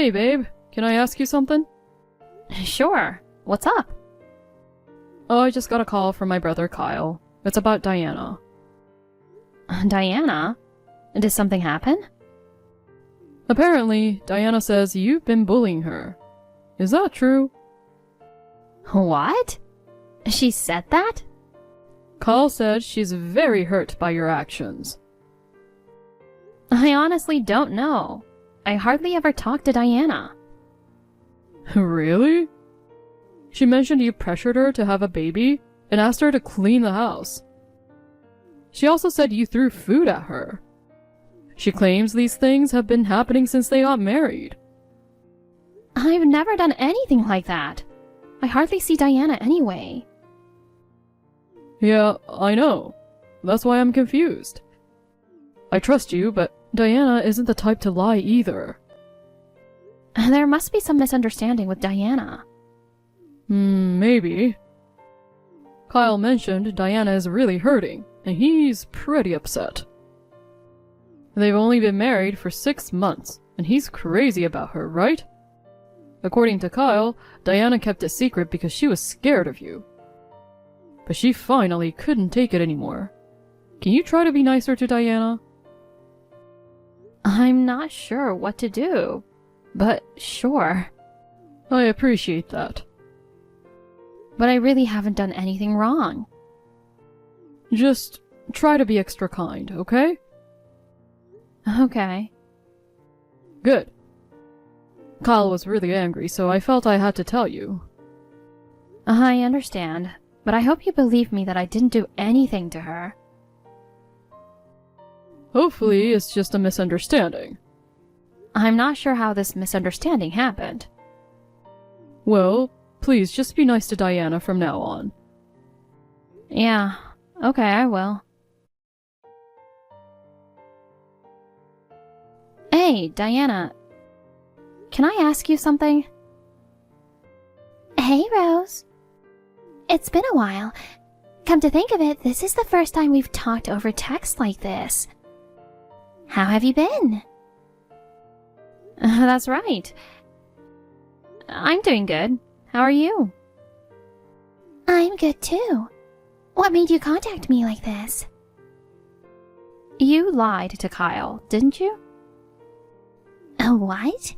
Hey, babe. Can I ask you something? Sure. What's up? Oh, I just got a call from my brother Kyle. It's about Diana. Diana? Did something happen? Apparently, Diana says you've been bullying her. Is that true? What? She said that? Kyle said she's very hurt by your actions. I honestly don't know. I hardly ever talk to Diana. Really? She mentioned you pressured her to have a baby and asked her to clean the house. She also said you threw food at her. She claims these things have been happening since they got married. I've never done anything like that. I hardly see Diana anyway. Yeah, I know. That's why I'm confused. I trust you, but Diana isn't the type to lie either. There must be some misunderstanding with Diana. Maybe. Kyle mentioned Diana is really hurting, and he's pretty upset. They've only been married for 6 months, and he's crazy about her, right? According to Kyle, Diana kept it secret because she was scared of you. But she finally couldn't take it anymore. Can you try to be nicer to Diana? I'm not sure what to do, but sure. I appreciate that. But I really haven't done anything wrong. Just try to be extra kind, okay? Okay. Good. Kyle was really angry, so I felt I had to tell you. I understand, but I hope you believe me that I didn't do anything to her. Hopefully, it's just a misunderstanding. I'm not sure how this misunderstanding happened. Well, please just be nice to Diana from now on. Yeah, okay, I will. Hey, Diana. Can I ask you something? Hey, Rose. It's been a while. Come to think of it, this is the first time we've talked over text like this. How have you been? That's right. I'm doing good. How are you? I'm good too. What made you contact me like this? You lied to Kyle, didn't you? What?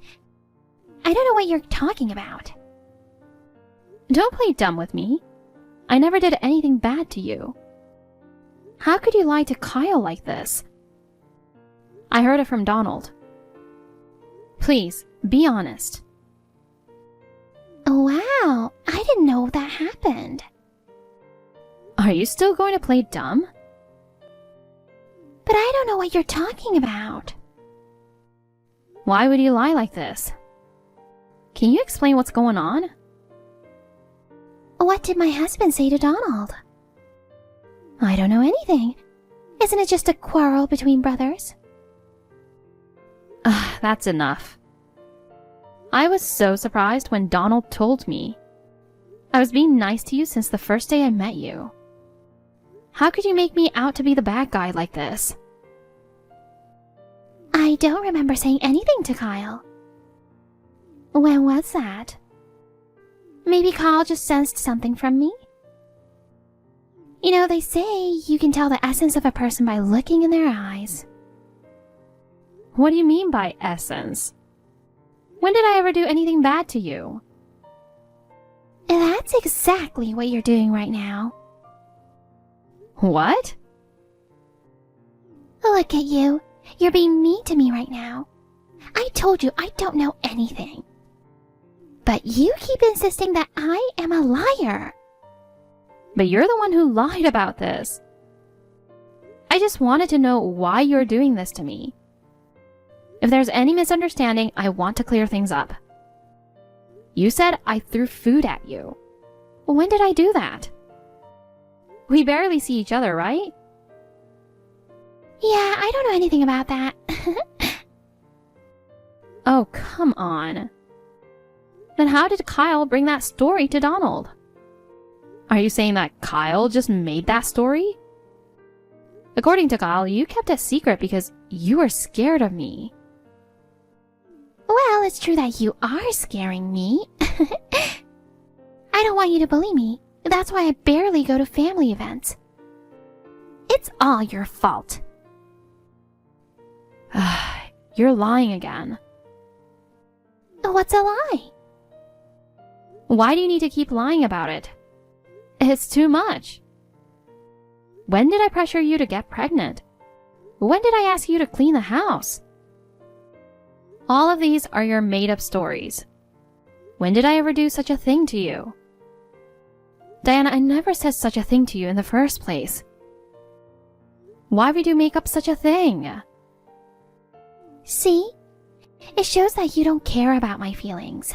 I don't know what you're talking about. Don't play dumb with me. I never did anything bad to you. How could you lie to Kyle like this? I heard it from Donald. Please, be honest. Wow, I didn't know that happened. Are you still going to play dumb? But I don't know what you're talking about. Why would you lie like this? Can you explain what's going on? What did my husband say to Donald? I don't know anything. Isn't it just a quarrel between brothers? That's enough. I was so surprised when Donald told me. I was being nice to you since the first day I met you. How could you make me out to be the bad guy like this? I don't remember saying anything to Kyle. When was that? Maybe Kyle just sensed something from me? You know, they say you can tell the essence of a person by looking in their eyes. What do you mean by essence? When did I ever do anything bad to you? That's exactly what you're doing right now. What? Look at you. You're being mean to me right now. I told you I don't know anything. But you keep insisting that I am a liar. But you're the one who lied about this. I just wanted to know why you're doing this to me. If there's any misunderstanding, I want to clear things up. You said I threw food at you. When did I do that? We barely see each other, right? Yeah, I don't know anything about that. Oh, come on. Then how did Kyle bring that story to Donald? Are you saying that Kyle just made that story? According to Kyle, you kept it secret because you were scared of me. Well, it's true that you are scaring me. I don't want you to bully me. That's why I barely go to family events. It's all your fault. You're lying again. What's a lie? Why do you need to keep lying about it? It's too much. When did I pressure you to get pregnant? When did I ask you to clean the house? All of these are your made-up stories. When did I ever do such a thing to you? Diana, I never said such a thing to you in the first place. Why would you make up such a thing? See? It shows that you don't care about my feelings.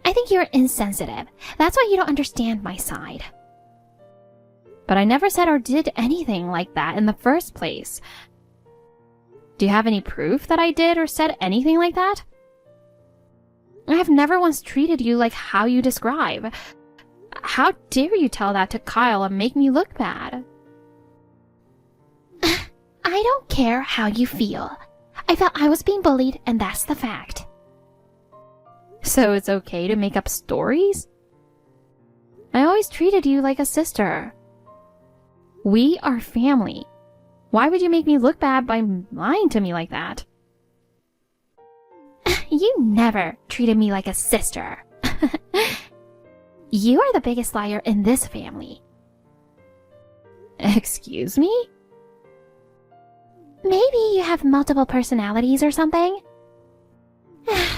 I think you're insensitive. That's why you don't understand my side. But I never said or did anything like that in the first place. Do you have any proof that I did or said anything like that? I have never once treated you like how you describe. How dare you tell that to Kyle and make me look bad? I don't care how you feel. I felt I was being bullied, and that's the fact. So it's okay to make up stories? I always treated you like a sister. We are family. Why would you make me look bad by lying to me like that? You never treated me like a sister. You are the biggest liar in this family. Excuse me? Maybe you have multiple personalities or something?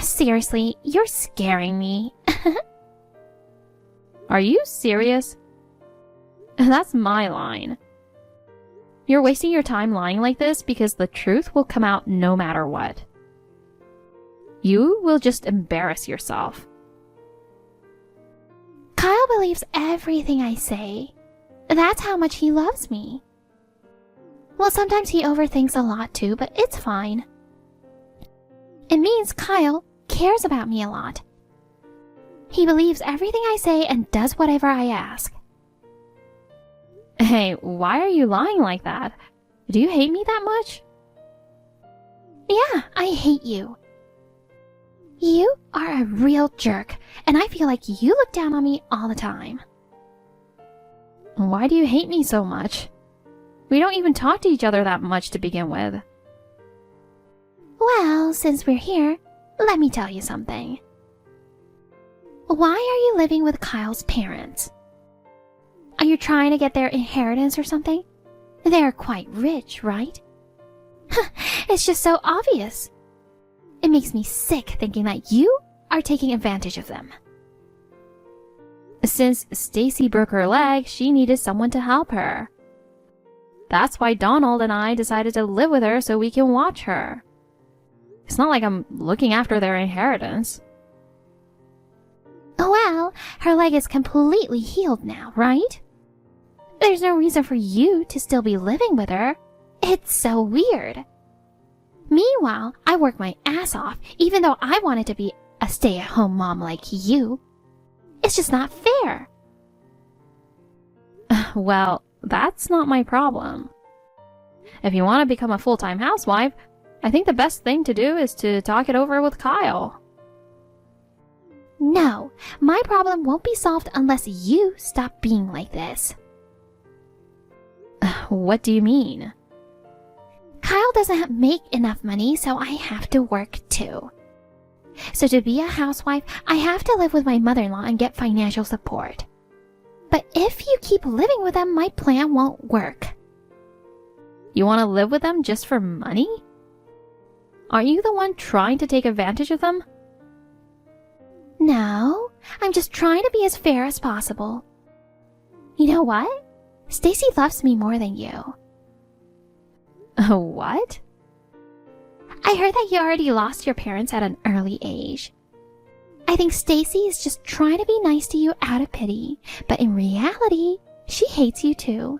Seriously, you're scaring me. Are you serious? That's my line. You're wasting your time lying like this because the truth will come out no matter what. You will just embarrass yourself. Kyle believes everything I say. That's how much he loves me. Well, sometimes he overthinks a lot too, but it's fine. It means Kyle cares about me a lot. He believes everything I say and does whatever I ask. Hey, why are you lying like that? Do you hate me that much? Yeah, I hate you. You are a real jerk, and I feel like you look down on me all the time. Why do you hate me so much? We don't even talk to each other that much to begin with. Well, since we're here, let me tell you something. Why are you living with Kyle's parents? Are you trying to get their inheritance or something? They're quite rich, right? It's just so obvious. It makes me sick thinking that you are taking advantage of them. Since Stacy broke her leg, she needed someone to help her. That's why Donald and I decided to live with her so we can watch her. It's not like I'm looking after their inheritance. Well, her leg is completely healed now, right? There's no reason for you to still be living with her. It's so weird. Meanwhile, I work my ass off, even though I wanted to be a stay-at-home mom like you. It's just not fair. Well, that's not my problem. If you want to become a full-time housewife, I think the best thing to do is to talk it over with Kyle. No, my problem won't be solved unless you stop being like this. What do you mean? Kyle doesn't make enough money, so I have to work too. So to be a housewife, I have to live with my mother-in-law and get financial support. But if you keep living with them, my plan won't work. You want to live with them just for money? Aren't you the one trying to take advantage of them? No, I'm just trying to be as fair as possible. You know what? Stacy loves me more than you. What? I heard that you already lost your parents at an early age. I think Stacy is just trying to be nice to you out of pity, but in reality, she hates you too.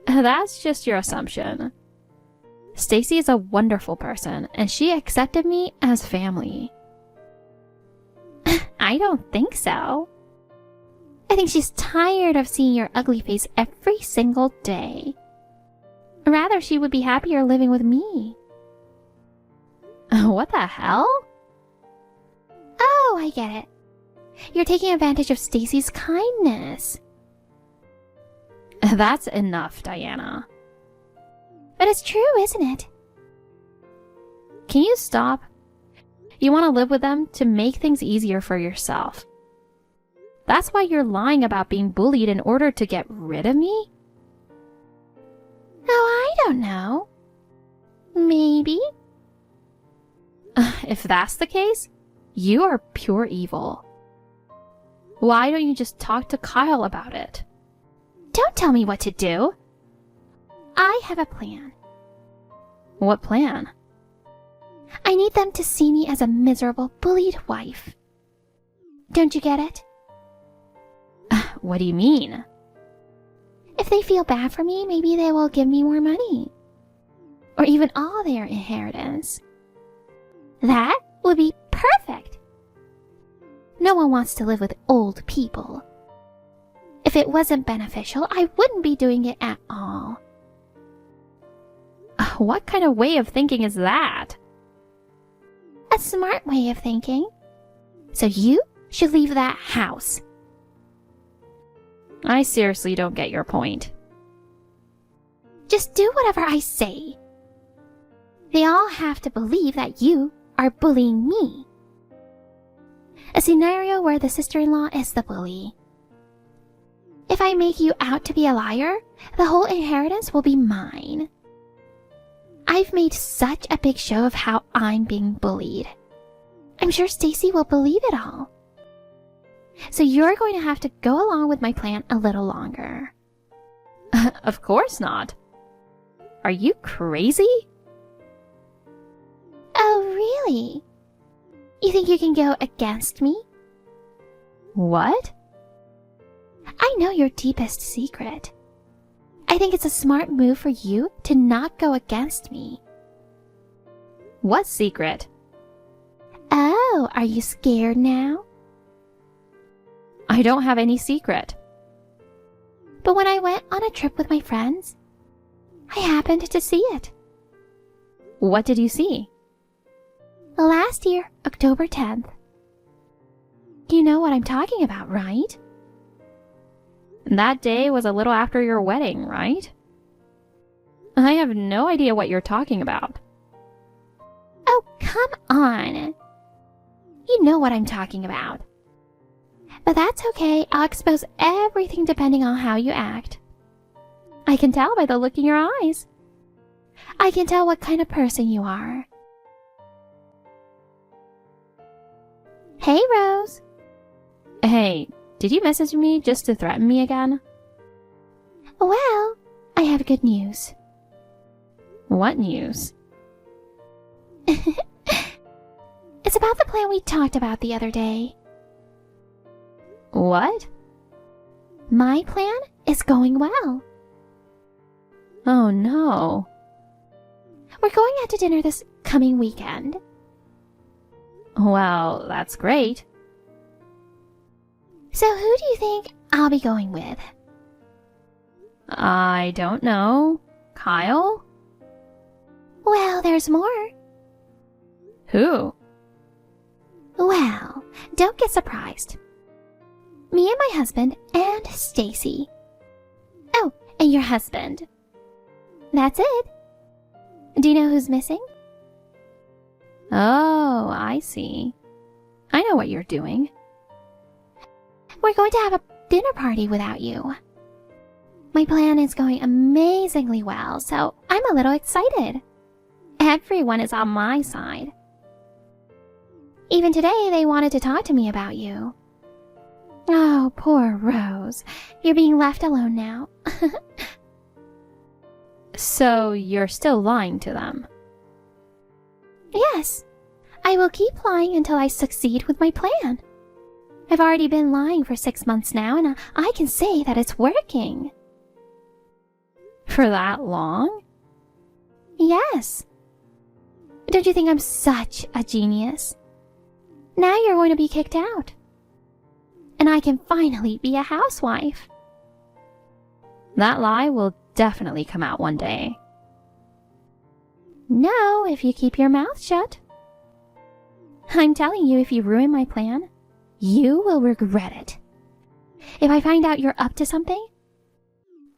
That's just your assumption. Stacy is a wonderful person, and she accepted me as family. I don't think so. I think she's tired of seeing your ugly face every single day. Rather, she would be happier living with me. What the hell? Oh, I get it. You're taking advantage of Stacy's kindness. That's enough, Diana. But it's true, isn't it? Can you stop? You want to live with them to make things easier for yourself. That's why you're lying about being bullied in order to get rid of me? Oh, I don't know. Maybe. If that's the case, you are pure evil. Why don't you just talk to Kyle about it? Don't tell me what to do. I have a plan. What plan? I need them to see me as a miserable, bullied wife. Don't you get it? What do you mean? If they feel bad for me, maybe they will give me more money. Or even all their inheritance. That would be perfect. No one wants to live with old people. If it wasn't beneficial, I wouldn't be doing it at all. What kind of way of thinking is that? A smart way of thinking. So you should leave that house. I seriously don't get your point. Just do whatever I say. They all have to believe that you are bullying me. A scenario where the sister-in-law is the bully. If I make you out to be a liar, the whole inheritance will be mine. I've made such a big show of how I'm being bullied. I'm sure Stacy will believe it all. So you're going to have to go along with my plan a little longer. Of course not. Are you crazy? Oh, really? You think you can go against me? What? I know your deepest secret. I think it's a smart move for you to not go against me. What secret? Oh, are you scared now? I don't have any secret. But when I went on a trip with my friends, I happened to see it. What did you see? Last year, October 10th. You know what I'm talking about, right? That day was a little after your wedding, right? I have no idea what you're talking about. Oh, come on. You know what I'm talking about. But that's okay, I'll expose everything depending on how you act. I can tell by the look in your eyes. I can tell what kind of person you are. Hey, Rose. Hey, did you message me just to threaten me again? Well, I have good news. What news? It's about the plan we talked about the other day. What? My plan is going well. Oh no. We're going out to dinner this coming weekend. Well, that's great. So who do you think I'll be going with? I don't know. Kyle? Well, there's more. Who? Well, don't get surprised. Me and my husband and Stacy. Oh, and your husband. That's it. Do you know who's missing? Oh, I see. I know what you're doing. We're going to have a dinner party without you. My plan is going amazingly well, so I'm a little excited. Everyone is on my side. Even today, they wanted to talk to me about you. Oh, poor Rose. You're being left alone now. So you're still lying to them? Yes. I will keep lying until I succeed with my plan. I've already been lying for 6 months now, and I can say that it's working. For that long? Yes. Don't you think I'm such a genius? Now you're going to be kicked out. And I can finally be a housewife. That lie will definitely come out one day. No, if you keep your mouth shut. I'm telling you, if you ruin my plan, you will regret it. If I find out you're up to something,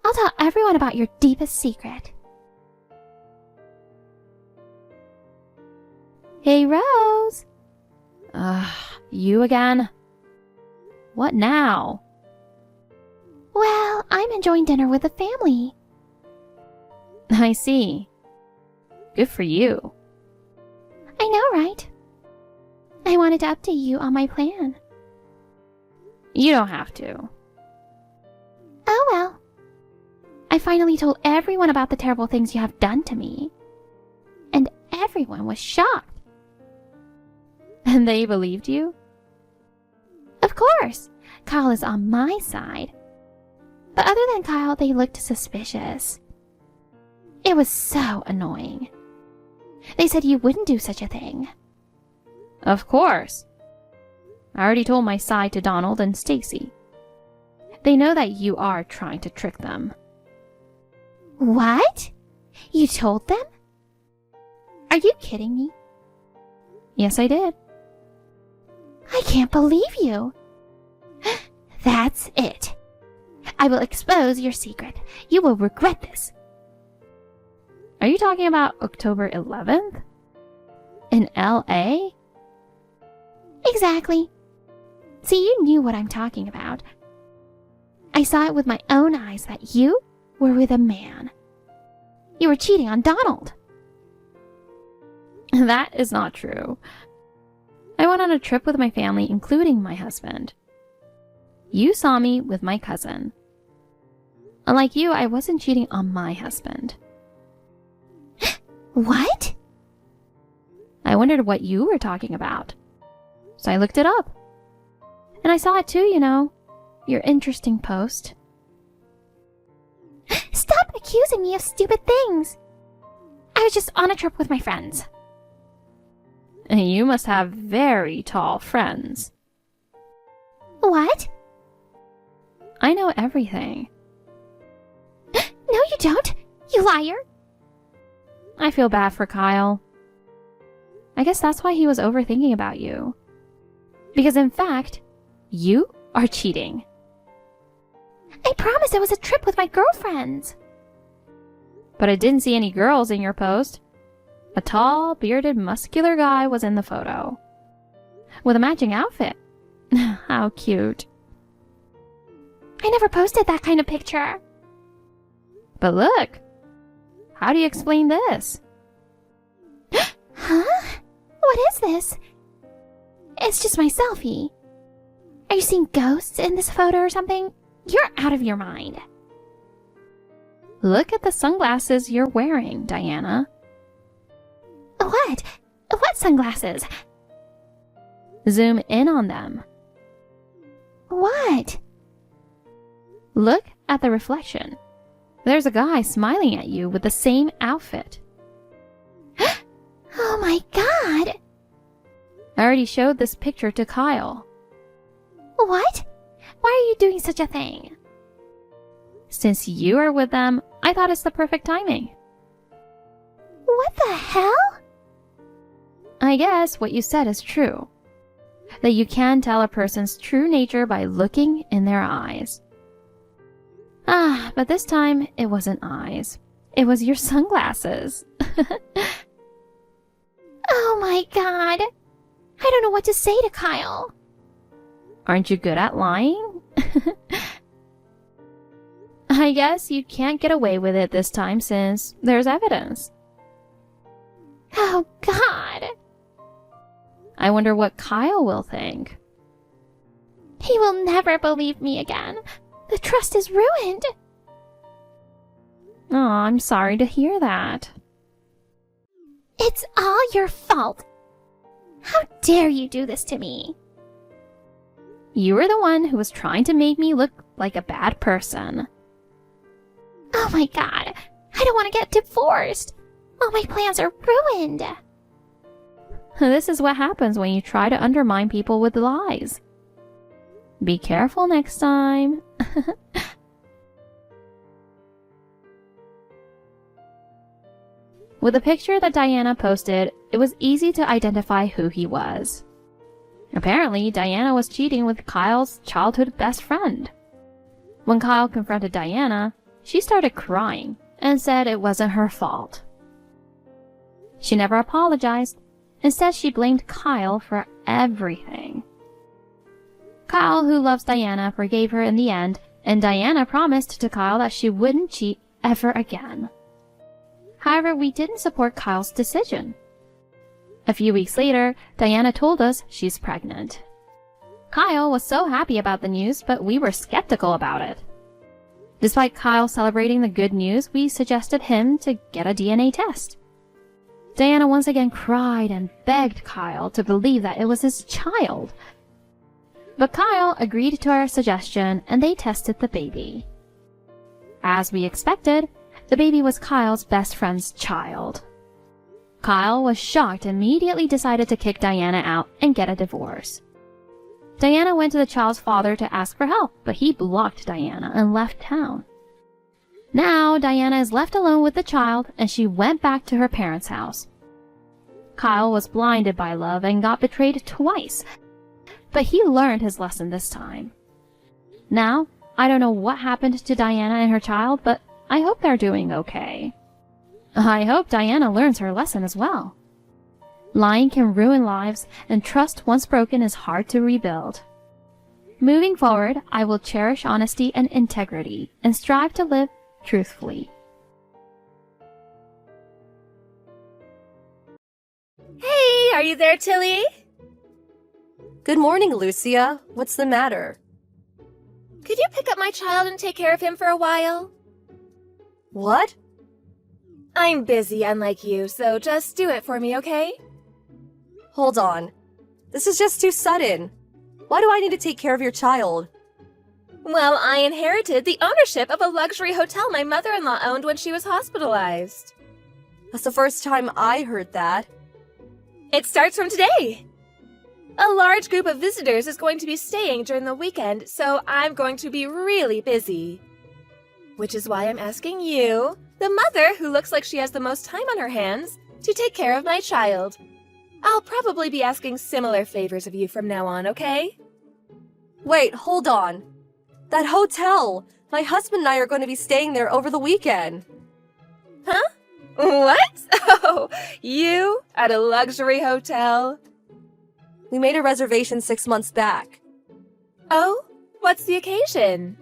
I'll tell everyone about your deepest secret. Hey, Rose! You again? What now? Well, I'm enjoying dinner with the family. I see. Good for you. I know, right? I wanted to update you on my plan. You don't have to. Oh well. I finally told everyone about the terrible things you have done to me. And everyone was shocked. And they believed you? Of course, Kyle is on my side. But other than Kyle, they looked suspicious. It was so annoying. They said you wouldn't do such a thing. Of course. I already told my side to Donald and Stacy. They know that you are trying to trick them. What? You told them? Are you kidding me? Yes, I did. I can't believe you. That's it. I will expose your secret. You will regret this. Are you talking about October 11th? In LA? Exactly. See, you knew what I'm talking about. I saw it with my own eyes that you were with a man. You were cheating on Donald. That is not true. I went on a trip with my family, including my husband. You saw me with my cousin. Unlike you, I wasn't cheating on my husband. What? I wondered what you were talking about. So I looked it up. And I saw it too, you know. Your interesting post. Stop accusing me of stupid things. I was just on a trip with my friends. You must have very tall friends. What? I know everything. No, you don't. You liar. I feel bad for Kyle. I guess that's why he was overthinking about you. Because in fact, you are cheating. I promised it was a trip with my girlfriends. But I didn't see any girls in your post. A tall, bearded, muscular guy was in the photo. With a matching outfit. How cute. I never posted that kind of picture. But look. How do you explain this? Huh? What is this? It's just my selfie. Are you seeing ghosts in this photo or something? You're out of your mind. Look at the sunglasses you're wearing, Diana. What? What sunglasses? Zoom in on them. What? Look at the reflection. There's a guy smiling at you with the same outfit. Oh my god! I already showed this picture to Kyle. What? Why are you doing such a thing? Since you are with them, I thought it's the perfect timing. What the hell? I guess what you said is true. That you can tell a person's true nature by looking in their eyes. But this time it wasn't eyes. It was your sunglasses. Oh my god. I don't know what to say to Kyle. Aren't you good at lying? I guess you can't get away with it this time since there's evidence. Oh god. I wonder what Kyle will think. He will never believe me again. The trust is ruined. Oh, I'm sorry to hear that. It's all your fault. How dare you do this to me? You were the one who was trying to make me look like a bad person. Oh my god. I don't want to get divorced. All my plans are ruined. This is what happens when you try to undermine people with lies. Be careful next time. With the picture that Diana posted, it was easy to identify who he was. Apparently, Diana was cheating with Kyle's childhood best friend. When Kyle confronted Diana, she started crying and said it wasn't her fault. She never apologized. Instead, she blamed Kyle for everything. Kyle, who loves Diana, forgave her in the end, and Diana promised to Kyle that she wouldn't cheat ever again. However, we didn't support Kyle's decision. A few weeks later, Diana told us she's pregnant. Kyle was so happy about the news, but we were skeptical about it. Despite Kyle celebrating the good news, we suggested him to get a DNA test. Diana once again cried and begged Kyle to believe that it was his child. But Kyle agreed to our suggestion and they tested the baby. As we expected, the baby was Kyle's best friend's child. Kyle was shocked and immediately decided to kick Diana out and get a divorce. Diana went to the child's father to ask for help, but he blocked Diana and left town. Now, Diana is left alone with the child and she went back to her parents' house. Kyle was blinded by love and got betrayed twice, but he learned his lesson this time. Now, I don't know what happened to Diana and her child, but I hope they're doing okay. I hope Diana learns her lesson as well. Lying can ruin lives, and trust once broken is hard to rebuild. Moving forward, I will cherish honesty and integrity and strive to live truthfully. Hey, are you there, Tilly? Good morning, Lucia. What's the matter? Could you pick up my child and take care of him for a while? What? I'm busy, unlike you, so just do it for me, okay? Hold on. This is just too sudden. Why do I need to take care of your child? Well, I inherited the ownership of a luxury hotel my mother-in-law owned when she was hospitalized. That's the first time I heard that. It starts from today. A large group of visitors is going to be staying during the weekend, so I'm going to be really busy. Which is why I'm asking you, the mother who looks like she has the most time on her hands, to take care of my child. I'll probably be asking similar favors of you from now on, okay? Wait, hold on. That hotel! My husband and I are going to be staying there over the weekend. Huh? What? Oh, you? At a luxury hotel? We made a reservation 6 months back. Oh? What's the occasion?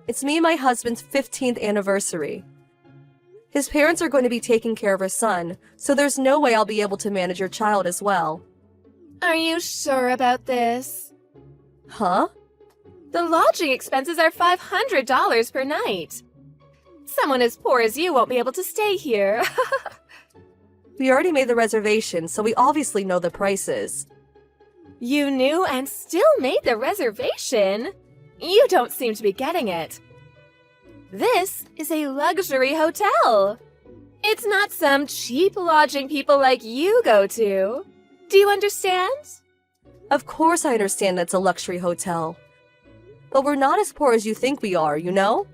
It's me and my husband's 15th anniversary. His parents are going to be taking care of our son, so there's no way I'll be able to manage your child as well. Are you sure about this? Huh? The lodging expenses are $500 per night. Someone as poor as you won't be able to stay here. We already made the reservation, so we obviously know the prices. You knew and still made the reservation? You don't seem to be getting it. This is a luxury hotel. It's not some cheap lodging people like you go to. Do you understand? Of course I understand that's a luxury hotel. But we're not as poor as you think we are, you know?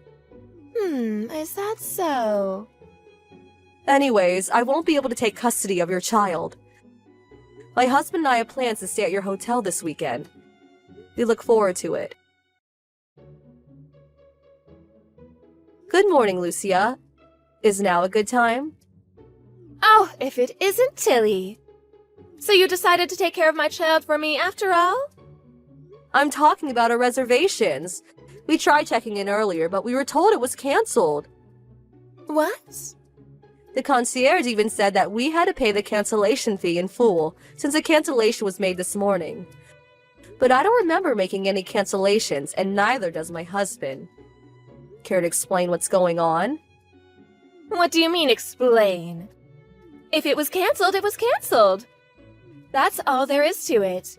Is that so? Anyways, I won't be able to take custody of your child. My husband and I have plans to stay at your hotel this weekend. We look forward to it. Good morning, Lucia. Is now a good time? Oh, if it isn't Tilly. So you decided to take care of my child for me after all? I'm talking about our reservations. We tried checking in earlier, but we were told it was canceled. What? The concierge even said that we had to pay the cancellation fee in full, since the cancellation was made this morning. But I don't remember making any cancellations, and neither does my husband. Care to explain what's going on? What do you mean, explain? If it was canceled, it was canceled. That's all there is to it.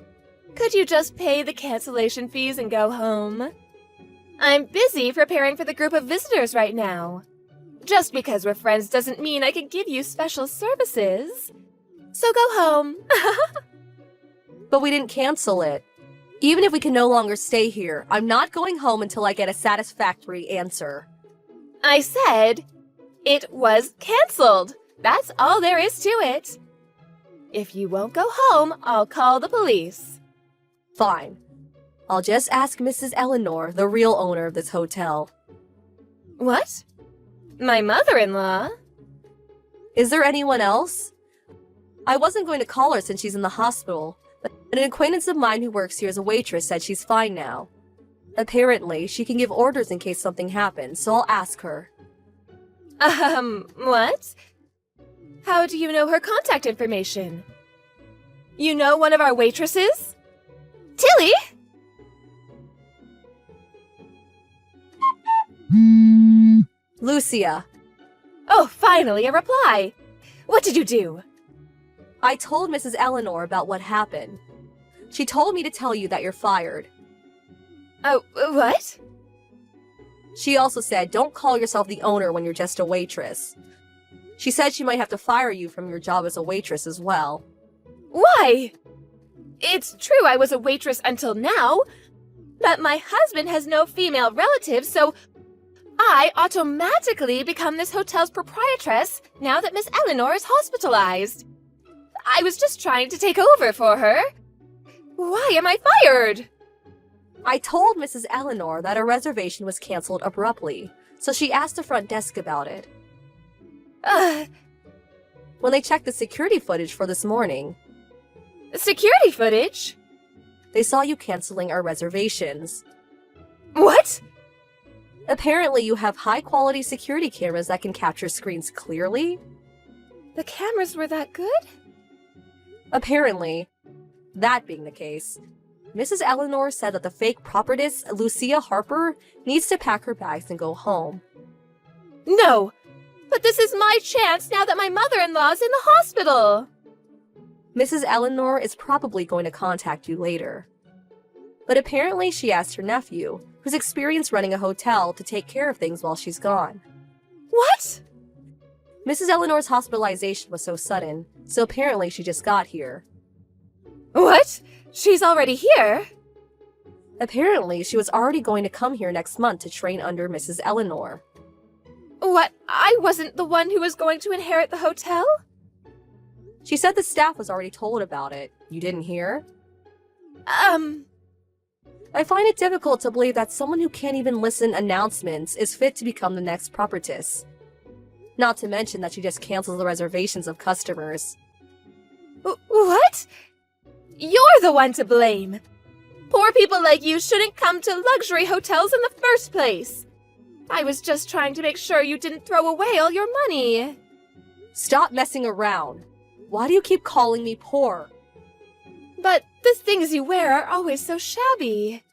Could you just pay the cancellation fees and go home? I'm busy preparing for the group of visitors right now. Just because we're friends doesn't mean I can give you special services. So go home. But we didn't cancel it. Even if we can no longer stay here, I'm not going home until I get a satisfactory answer. I said it was canceled. That's all there is to it. If you won't go home, I'll call the police. Fine. I'll just ask Mrs. Eleanor, the real owner of this hotel. What? My mother-in-law? Is there anyone else? I wasn't going to call her since she's in the hospital, but an acquaintance of mine who works here as a waitress said she's fine now. Apparently, she can give orders in case something happens, so I'll ask her. What? How do you know her contact information? You know one of our waitresses? Tilly? Lucia, Oh, finally a reply. What did you do? I told Mrs. Eleanor about what happened. She told me to tell you that you're fired. Oh, what? She also said don't call yourself the owner when you're just a waitress. She said she might have to fire you from your job as a waitress as well. Why? It's true I was a waitress until now, but my husband has no female relatives, so I automatically become this hotel's proprietress now that Miss Eleanor is hospitalized. I was just trying to take over for her. Why am I fired? I told Mrs. Eleanor that her reservation was canceled abruptly, so she asked the front desk about it. When they checked the security footage for this morning, Security footage? they saw you canceling our reservations. What? Apparently, you have high-quality security cameras that can capture screens clearly. The cameras were that good? Apparently, that being the case, Mrs. Eleanor said that the fake prophetess, Lucia Harper, needs to pack her bags and go home. No! But this is my chance now that my mother-in-law's in the hospital! Mrs. Eleanor is probably going to contact you later. But apparently she asked her nephew, who's experienced running a hotel, to take care of things while she's gone. What? Mrs. Eleanor's hospitalization was so sudden, so apparently she just got here. What? She's already here? Apparently, she was already going to come here next month to train under Mrs. Eleanor. What? I wasn't the one who was going to inherit the hotel? She said the staff was already told about it. You didn't hear? I find it difficult to believe that someone who can't even listen announcements is fit to become the next prophetess. Not to mention that she just cancels the reservations of customers. What? You're the one to blame. Poor people like you shouldn't come to luxury hotels in the first place. I was just trying to make sure you didn't throw away all your money. Stop messing around. Why do you keep calling me poor? But the things you wear are always so shabby.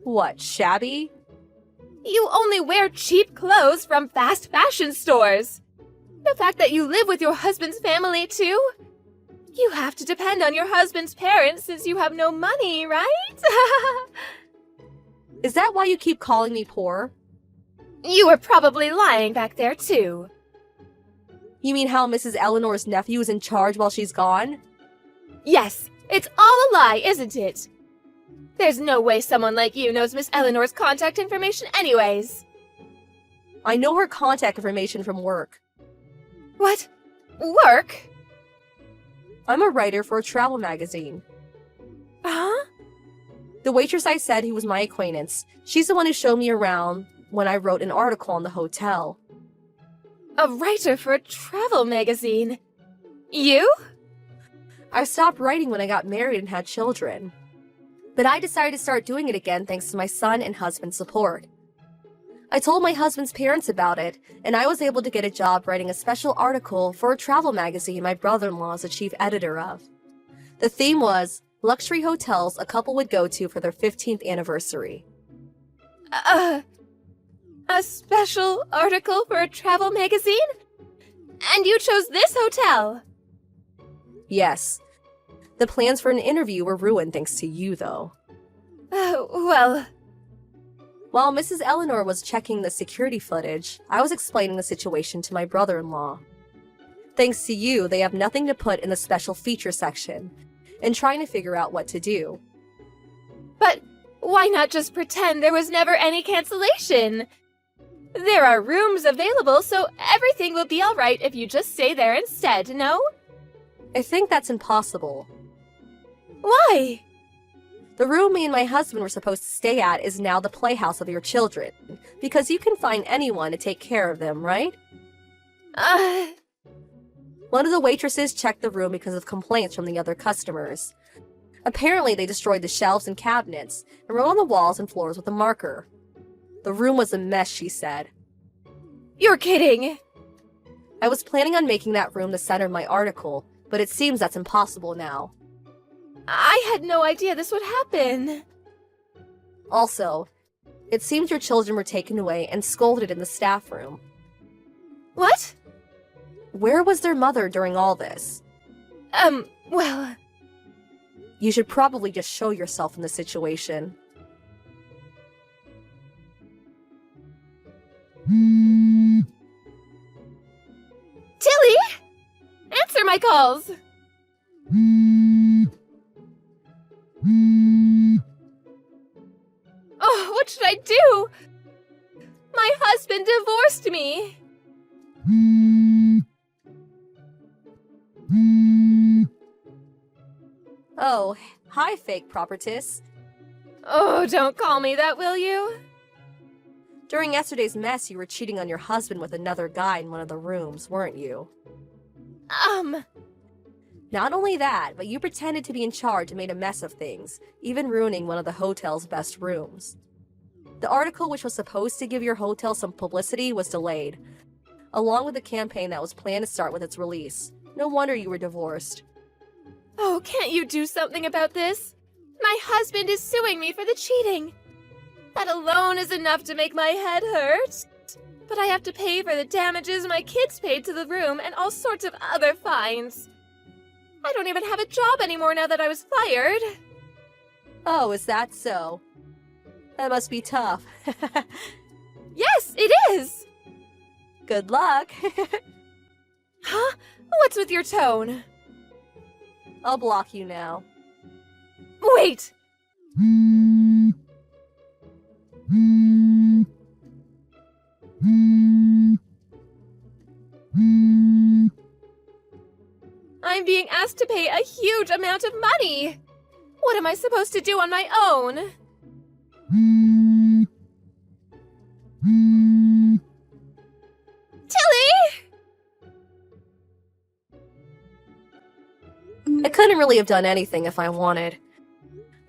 What, shabby? You only wear cheap clothes from fast fashion stores. The fact that you live with your husband's family, too? You have to depend on your husband's parents since you have no money, right? Is that why you keep calling me poor? You were probably lying back there, too. You mean how Mrs. Eleanor's nephew is in charge while she's gone? Yes, it's all a lie, isn't it? There's no way someone like you knows Miss Eleanor's contact information anyways. I know her contact information from work. What? Work? I'm a writer for a travel magazine. Huh? The waitress I said who was my acquaintance, she's the one who showed me around when I wrote an article on the hotel. A writer for a travel magazine? You? I stopped writing when I got married and had children. But I decided to start doing it again thanks to my son and husband's support. I told my husband's parents about it, and I was able to get a job writing a special article for a travel magazine my brother-in-law is the chief editor of. The theme was luxury hotels a couple would go to for their 15th anniversary. A special article for a travel magazine? And you chose this hotel? Yes. The plans for an interview were ruined thanks to you, though. Well... While Mrs. Eleanor was checking the security footage, I was explaining the situation to my brother-in-law. Thanks to you, they have nothing to put in the special feature section, and trying to figure out what to do. But why not just pretend there was never any cancellation? There are rooms available, so everything will be alright if you just stay there instead, no? I think that's impossible. Why? The room me and my husband were supposed to stay at is now the playhouse of your children, because you can find anyone to take care of them, right? One of the waitresses checked the room because of complaints from the other customers. Apparently, they destroyed the shelves and cabinets and wrote on the walls and floors with a marker. The room was a mess, she said. You're kidding! I was planning on making that room the center of my article, but it seems that's impossible now. I had no idea this would happen. Also, it seems your children were taken away and scolded in the staff room. What? Where was their mother during all this? Well... You should probably just show yourself in the situation. Tilly! Answer my calls! Oh, what should I do? My husband divorced me! Oh, hi, fake propertiss. Oh, don't call me that, will you? During yesterday's mess, you were cheating on your husband with another guy in one of the rooms, weren't you? Not only that, but you pretended to be in charge and made a mess of things, even ruining one of the hotel's best rooms. The article, which was supposed to give your hotel some publicity, was delayed, along with the campaign that was planned to start with its release. No wonder you were divorced. Oh, can't you do something about this? My husband is suing me for the cheating. That alone is enough to make my head hurt. But I have to pay for the damages my kids paid to the room and all sorts of other fines. I don't even have a job anymore now that I was fired. Oh, is that so? That must be tough. Yes, it is! Good luck. Huh? What's with your tone? I'll block you now. Wait! I'm being asked to pay a huge amount of money! What am I supposed to do on my own? Tilly! I couldn't really have done anything if I wanted.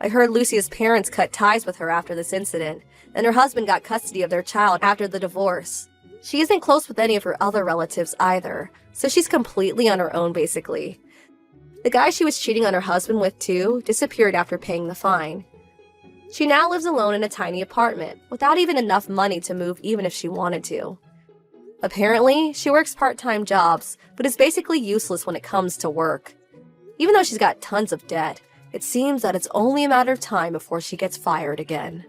I heard Lucia's parents cut ties with her after this incident, and her husband got custody of their child after the divorce. She isn't close with any of her other relatives either, so she's completely on her own basically. The guy she was cheating on her husband with too disappeared after paying the fine. She now lives alone in a tiny apartment, without even enough money to move even if she wanted to. Apparently, she works part-time jobs, but is basically useless when it comes to work. Even though she's got tons of debt, it seems that it's only a matter of time before she gets fired again.